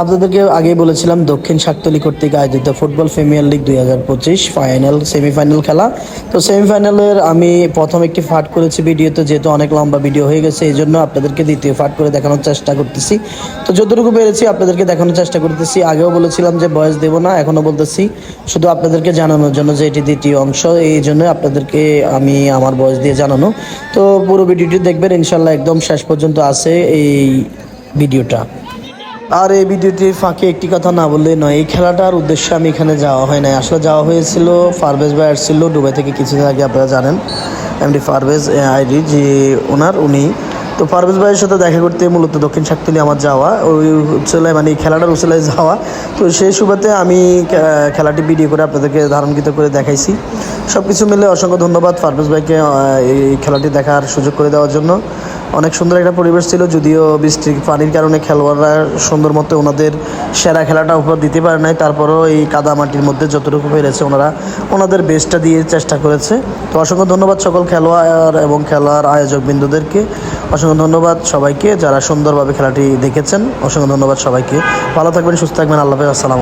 আপনাদেরকে আগেই বলেছিলাম দক্ষিণ শাকতলী কর্তৃক আয়োজিত football premier league 2025 final semifinal খেলা। তো সেমিফাইনালের আমি প্রথম একটি ফাট করেছি ভিডিওতে, যেহেতু অনেক লম্বা ভিডিও হয়ে গেছে এই জন্য আপনাদেরকে দ্বিতীয় ফাট করে দেখানোর চেষ্টা করতেছি। তো যতটুকু পেরেছি আপনাদেরকে দেখানোর চেষ্টা করতেছি। আগেও বলেছিলাম যে ভয়েস দেবো না, এখনও বলতেছি শুধু আপনাদেরকে জানানোর জন্য যে এটি দ্বিতীয় অংশ, এই জন্য আপনাদেরকে আমি আমার ভয়েস দিয়ে জানানো। তো পুরো ভিডিওটি দেখবেন ইনশাল্লাহ, একদম শেষ পর্যন্ত আছে এই ভিডিওটা। আর এই ভিডিওটির ফাঁকে একটি কথা না বললে নয়, এই খেলাটার উদ্দেশ্যে আমি এখানে যাওয়া হয় নাই। আসলে যাওয়া হয়েছিল, পারভেজ ভাই আসছিল দুবাই থেকে কিছুদিন আগে, আপনারা জানেন এমডি পারভেজ আইডি যে উনি। তো পারভেজ ভাইয়ের সাথে দেখা করতে মূলত দক্ষিণ শাকতলী আমার যাওয়া, ওই উচ্চলায় মানে খেলাটার উচ্চলায় যাওয়া। তো সেই সুবাদে আমি খেলাটি ভিডিও করে আপনাদেরকে ধারণকৃত করে দেখাইছি। সব কিছু মিলে অসংখ্য ধন্যবাদ পারভেজ ভাইকে এই খেলাটি দেখার সুযোগ করে দেওয়ার জন্য। অনেক সুন্দর একটা পরিবেশ ছিল, যদিও বৃষ্টির পানির কারণে খেলোয়াড়রা সুন্দর মতো ওনাদের সেরা খেলাটা উপহার দিতে পারে নাই, তারপরেও এই কাদা মাটির মধ্যে যতটুকু পেরেছে ওনারা ওনাদের বেস্টটা দিয়ে চেষ্টা করেছে। তো অসংখ্য ধন্যবাদ সকল খেলোয়াড় এবং খেলার আয়োজক বিন্দুদেরকে। অসংখ্য ধন্যবাদ সবাইকে যারা সুন্দরভাবে খেলাটি দেখেছেন। অসংখ্য ধন্যবাদ সবাইকে। ভালো থাকবেন, সুস্থ থাকবেন। আল্লাহ হাফেজ। আসসালাম।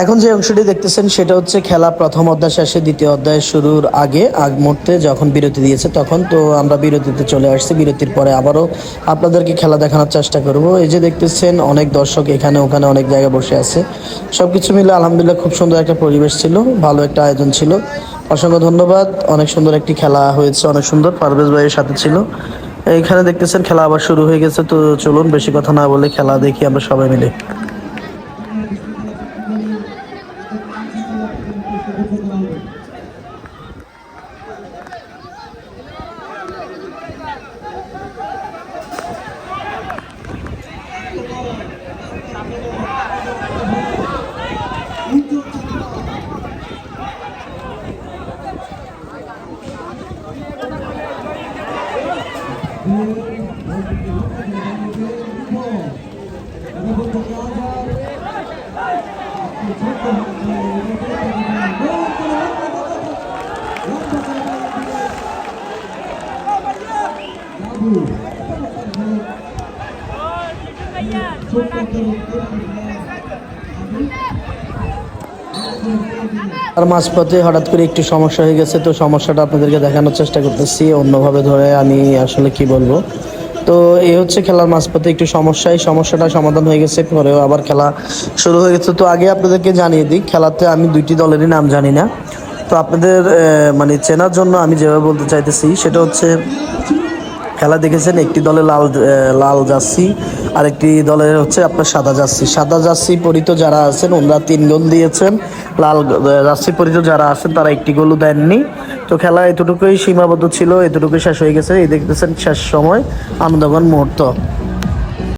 এখন যে অংশটি দেখতেছেন সেটা হচ্ছে খেলা প্রথম অধ্যায় শেষে দ্বিতীয় অধ্যায় শুরুর আগ মুহূর্তে যখন বিরতি দিয়েছে তখন। তো আমরা বিরতিতে চলে আসছি, বিরতির পরে আবারও আপনাদেরকে খেলা দেখানোর চেষ্টা করব। এই যে দেখতেছেন অনেক দর্শক এখানে ওখানে অনেক জায়গায় বসে আছে। সব কিছু মিলে আলহামদুলিল্লাহ খুব সুন্দর একটা পরিবেশ ছিল, ভালো একটা আয়োজন ছিল। অসংখ্য ধন্যবাদ। অনেক সুন্দর একটি খেলা হয়েছে, অনেক সুন্দর। পারভেজ ভাইয়ের সাথে ছিল। এইখানে দেখতেছেন খেলা আবার শুরু হয়ে গেছে। তো চলুন বেশি কথা না বলে খেলা দেখি আমরা সবাই মিলে। আর মাঝপথে হঠাৎ করে একটু সমস্যা হয়ে গেছে, তো সমস্যাটা আপনাদেরকে দেখানোর চেষ্টা করতেছি অন্যভাবে ধরে। আমি আসলে কি বলবো, তো এই হচ্ছে খেলার মাঝপথে একটু সমস্যা, এই সমস্যাটা সমাধান হয়ে গেছে, পরেও আবার খেলা শুরু হয়ে গেছে। তো আগে আপনাদেরকে জানিয়ে দিই, খেলাতে আমি দুইটি দলেরই নাম জানি না। তো আপনাদের মানে চেনার জন্য আমি যেভাবে বলতে চাইতেছি সেটা হচ্ছে, খেলা দেখেছেন একটি দলে লাল জার্সি আর একটি দলের হচ্ছে আপনার সাদা জার্সি। সাদা জার্সি পরিত যারা আছেন ওনারা 3 গোল দিয়েছেন, লাল জার্সি পরিত যারা আছেন তারা একটি গোলও দেননি। তো খেলা এতটুকুই সীমাবদ্ধ ছিল, এতটুকুই শেষ হয়ে গেছে। এই দেখতেছেন শেষ সময় আনন্দঘন মুহূর্ত।